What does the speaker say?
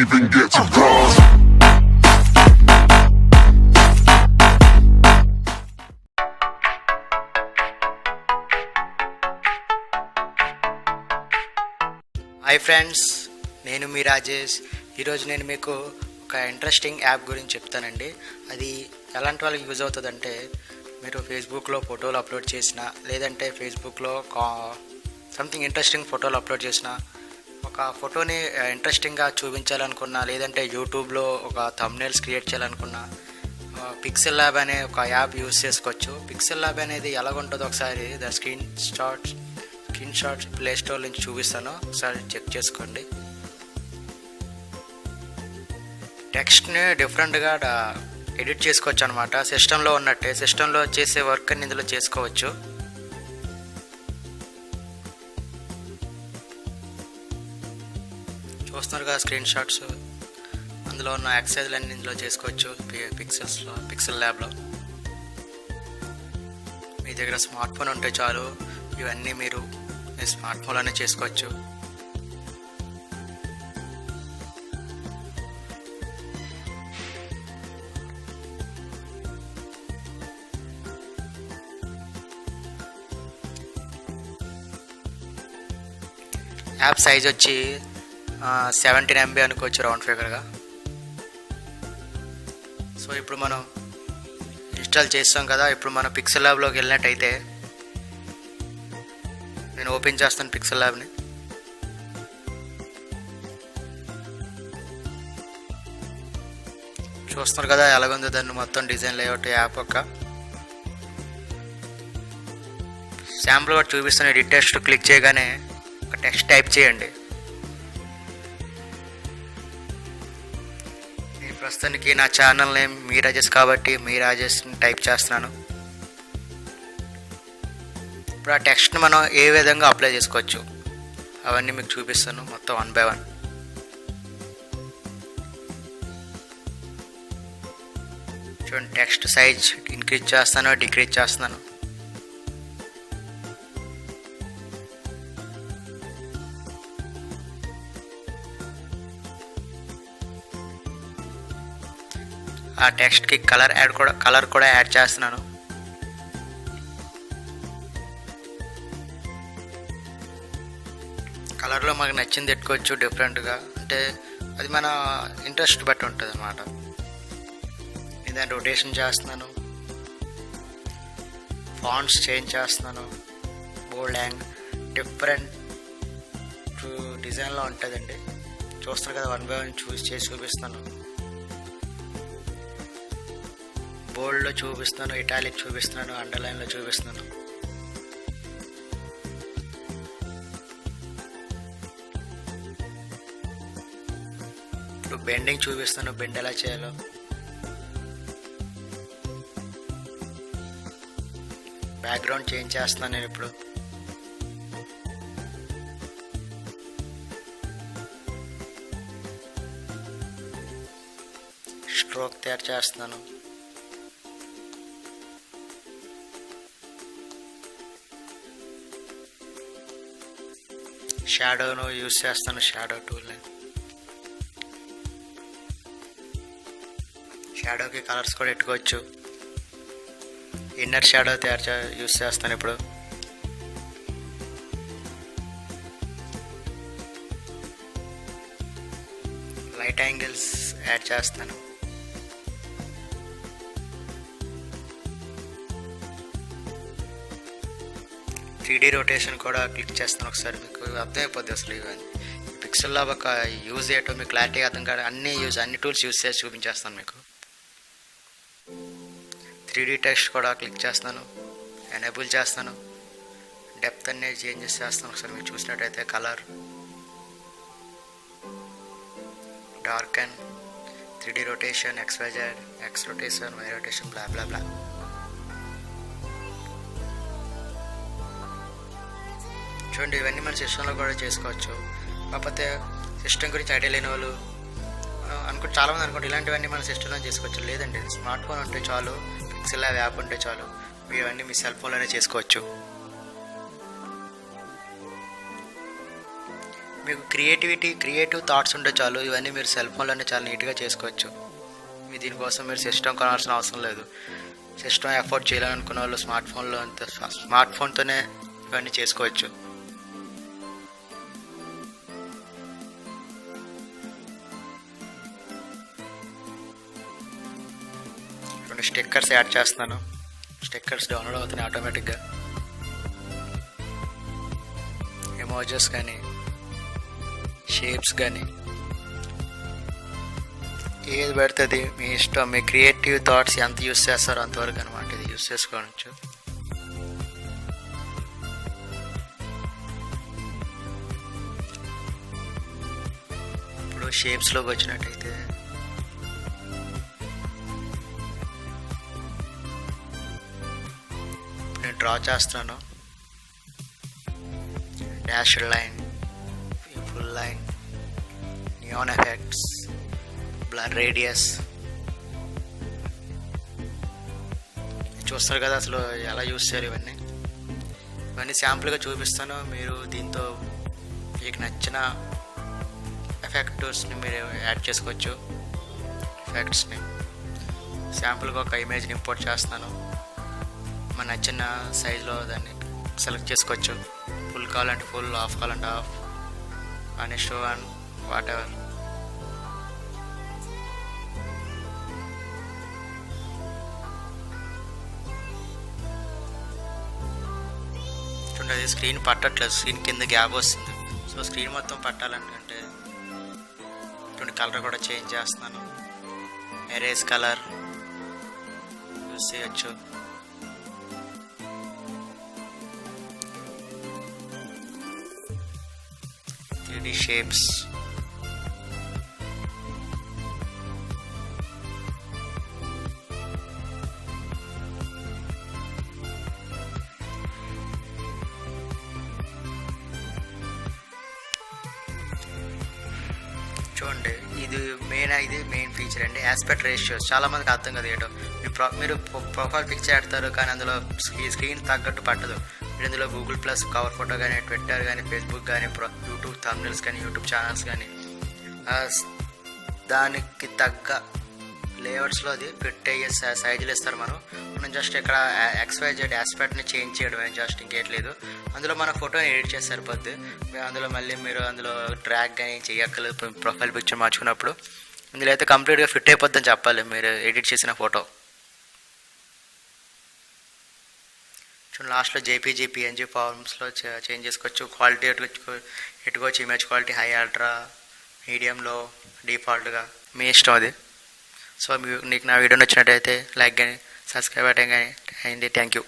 even get to cross. Hi friends, నేను మీ రాజేష్. ఈరోజు నేను మీకు ఒక ఇంట్రెస్టింగ్ యాప్ గురించి చెప్తానండి. అది ఎలాంటి వాళ్ళకి యూజ్ అవుతుందంటే, మీరు ఫేస్బుక్లో ఫోటోలు అప్లోడ్ చేసిన, లేదంటే ఫేస్బుక్లో సంథింగ్ ఇంట్రెస్టింగ్ ఫోటోలు అప్లోడ్ చేసిన, ఒక ఫోటోని ఇంట్రెస్టింగ్గా చూపించాలనుకున్నా, లేదంటే యూట్యూబ్లో ఒక థంబ్నెయిల్స్ క్రియేట్ చేయాలనుకున్నా, పిక్సెల్ ల్యాబ్ అనే ఒక యాప్ యూజ్ చేసుకోవచ్చు. పిక్సెల్ ల్యాబ్ అనేది ఎలాగుంటుందో ఒకసారి స్క్రీన్ షాట్స్ ప్లే స్టోర్ నుంచి చూపిస్తాను, ఒకసారి చెక్ చేసుకోండి. టెక్స్ట్ని డిఫరెంట్గా ఎడిట్ చేసుకోవచ్చు అనమాట. సిస్టంలో ఉన్నట్టే, సిస్టంలో చేసే వర్క్ అని ఇందులో చేసుకోవచ్చు. చూస్తున్నారు కదా స్క్రీన్ షాట్స్, అందులో ఉన్న ఎక్సర్సైజ్లు అన్ని ఇందులో చేసుకోవచ్చు పిక్సెల్ ల్యాబ్లో. మీ దగ్గర స్మార్ట్ ఫోన్ ఉంటే చాలు, ఇవన్నీ మీరు మీ స్మార్ట్ ఫోన్లోనే చేసుకోవచ్చు. యాప్ సైజ్ వచ్చి 17 MB అనుకోవచ్చు, రౌండ్ ఫిగర్గా. సో ఇప్పుడు మనం ఇన్స్టాల్ చేస్తాం కదా. ఇప్పుడు మనం పిక్సెల్ ల్యాబ్లోకి వెళ్ళినట్టయితే, నేను ఓపెన్ చేస్తాను పిక్సెల్ ల్యాబ్ని. చూస్తున్నారు కదా ఎలాగుందో దాన్ని మొత్తం డిజైన్ లేఅవుట్. యాప్ ఒక శాంపుల్ కూడా చూపిస్తాను. ఎడిట్ టెక్స్ట్ క్లిక్ చేయగానే ఒక టెక్స్ట్ టైప్ చేయండి. నేను ప్రస్తుతానికి నా ఛానల్ నేమ్ మీ రాజేష్ కాబట్టి మీ రాజేష్ని టైప్ చేస్తున్నాను. ఇప్పుడు ఆ టెక్స్ట్ని మనం ఏ విధంగా అప్లై చేసుకోవచ్చు అవన్నీ మీకు చూపిస్తాను మొత్తం 1 by 1. చూడండి, టెక్స్ట్ సైజ్ ఇంక్రీజ్ చేస్తాను, డిక్రీజ్ చేస్తున్నాను. ఆ టెక్స్ట్కి కలర్ కూడా యాడ్ చేస్తున్నాను. కలర్లో మాకు నచ్చింది పెట్టుకోవచ్చు డిఫరెంట్గా, అంటే అది మన ఇంట్రెస్ట్ బట్టి ఉంటుంది అన్నమాట. నేను దాన్ని రొటేషన్ చేస్తున్నాను, ఫాంట్స్ చేంజ్ చేస్తున్నాను, బోల్డ్ డిఫరెంట్ డిజైన్లో ఉంటుందండి. చూస్తున్నారు కదా 1 by 1 చేసి చూపిస్తాను. బోల్డ్లో చూపిస్తున్నాను, ఇటాలిక్ చూపిస్తున్నాను, అండర్లైన్లో చూపిస్తున్నాను. ఇప్పుడు బెండింగ్ చూపిస్తాను, బెండ్ ఎలా చేయాలో. బ్యాక్గ్రౌండ్ చేంజ్ చేస్తున్నాను నేను ఇప్పుడు. స్ట్రోక్ తయారు చేస్తున్నాను. షాడోను యూజ్ చేస్తాను, షాడో టూల్ని. షాడోకి కలర్స్ కూడా పెట్టుకోవచ్చు. ఇన్నర్ షాడో యూజ్ చేస్తాను ఇప్పుడు. లైట్ యాంగిల్స్ యాడ్ చేస్తాను. త్రీడీ రొటేషన్ కూడా క్లిక్ చేస్తాను. ఒకసారి మీకు అర్థమైపోద్ది అసలు ఇవన్నీ పిక్సెల్ ల్యాబ్ ఒక యూజ్ చేయటం మీకు క్లారిటీగా అర్థం కాదు. అన్ని టూల్స్ యూజ్ చేసి చూపించేస్తాను మీకు. 3D టెక్స్ట్ కూడా క్లిక్ చేస్తాను, ఎనేబుల్ చేస్తాను. డెప్త్ అనేది చేంజెస్ చేస్తాను. ఒకసారి మీరు చూసినట్టయితే colour, dark and 3D rotation, XYZ, X rotation, Y rotation, blah blah blah. చూడండి, ఇవన్నీ మన సిస్టంలో కూడా చేసుకోవచ్చు. కాకపోతే సిస్టమ్ గురించి ఐడియా లేని వాళ్ళు చాలామంది అనుకుంటే ఇలాంటివన్నీ మన సిస్టంలో చేసుకోవచ్చు. లేదండి, స్మార్ట్ ఫోన్ ఉంటే చాలు, పిక్సెల్ ల్యాబ్ యాప్ ఉంటే చాలు, మీరు ఇవన్నీ మీ సెల్ ఫోన్లోనే చేసుకోవచ్చు. మీకు క్రియేటివ్ థాట్స్ ఉంటే చాలు, ఇవన్నీ మీరు సెల్ ఫోన్లోనే చాలా నీట్గా చేసుకోవచ్చు. మీ దీనికోసం మీరు సిస్టమ్ కొనాల్సిన అవసరం లేదు. సిస్టమ్ ఎఫోర్డ్ చేయాలనుకున్న వాళ్ళు స్మార్ట్ ఫోన్తోనే ఇవన్నీ చేసుకోవచ్చు. రెండు స్టిక్కర్స్ యాడ్ చేస్తున్నాను. స్టిక్కర్స్ డౌన్లోడ్ అవుతున్నాయి ఆటోమేటిక్గా. ఎమోజెస్ కానీ షేప్స్ కానీ ఏది పడుతుంది మీ ఇష్టం. మీ క్రియేటివ్ థాట్స్ ఎంత యూస్ చేస్తారో అంతవరకు అనమాట ఇది యూస్ చేసుకోవచ్చు. ఇప్పుడు షేప్స్లోకి వచ్చినట్టయితే నేను డ్రా చేస్తున్నాను. Dashed line, full line, neon effects, blur radius. చూస్తారు కదా అసలు ఎలా యూస్ చేయాలి ఇవన్నీ శాంపుల్గా చూపిస్తాను. మీరు దీంతో మీకు నచ్చిన ఎఫెక్ట్స్ని మీరు యాడ్ చేసుకోవచ్చు. ఎఫెక్ట్స్ని శాంపుల్గా ఒక ఇమేజ్ని ఇంపోర్ట్ చేస్తున్నాను. మన నచ్చిన సైజులో దాన్ని సెలెక్ట్ చేసుకోవచ్చు. ఫుల్ కావాలంటే ఫుల్, హాఫ్ కావాలంటే హాఫ్, అని షో అండ్ వాట్ ఎవర్. చూడండి అది స్క్రీన్ పట్టట్లేదు, స్క్రీన్ కింద గ్యాప్ వస్తుంది. సో స్క్రీన్ మొత్తం పట్టాలంటే చూడండి కలర్ కూడా చేంజ్ చేస్తున్నాను. ఎరేజ్ కలర్ యూస్ చేయొచ్చు. 3D shapes. చూడండి ఇది మెయిన్ ఫీచర్ అండి, ఆస్పెక్ట్ రేషియోస్. చాలా మందికి అర్థం కదా ఏంటో. మీరు ప్రొఫైల్ పిక్చర్ పెడతారు కానీ అందులో స్క్రీన్ తగ్గట్టు పట్టదు. మీరు ఇందులో గూగుల్ ప్లస్ కవర్ ఫోటో కానీ, ట్విట్టర్ కానీ, ఫేస్బుక్ కానీ, యూట్యూబ్ థంబ్నెయిల్స్ కానీ, యూట్యూబ్ ఛానల్స్ కానీ దానికి తగ్గ లేఅవుట్స్లో అది ఫిట్ అయ్యే సైజులు ఇస్తారు. మనం జస్ట్ ఇక్కడ XYZ ఆస్పెక్ట్ని చేంజ్ చేయడమే, జస్ట్ ఇంకేట్లేదు. అందులో మన ఫోటోని ఎడిట్ చేసి సరిపోద్ది. అందులో మళ్ళీ మీరు అందులో డ్రాగ్ కానీ చేయక్కర్లేదు. ప్రొఫైల్ పిక్చర్ మార్చుకున్నప్పుడు ఇందులో అయితే కంప్లీట్గా ఫిట్ అయిపోద్దని చెప్పాలి మీరు ఎడిట్ చేసిన ఫోటో. చూడండి లాస్ట్లో JPG PNG ఫార్మ్స్లో చేంజ్ చేసుకోవచ్చు. క్వాలిటీ ఎట్టుకోవచ్చు. ఇమేజ్ క్వాలిటీ హై, అల్ట్రా, మీడియంలో, డిఫాల్ట్గా మీ ఇష్టం అది. సో నీకు నా వీడియో నచ్చినట్టయితే లైక్ కానీ, సబ్స్క్రైబ్ అయ్యడం కానీ అయింది. Thank you.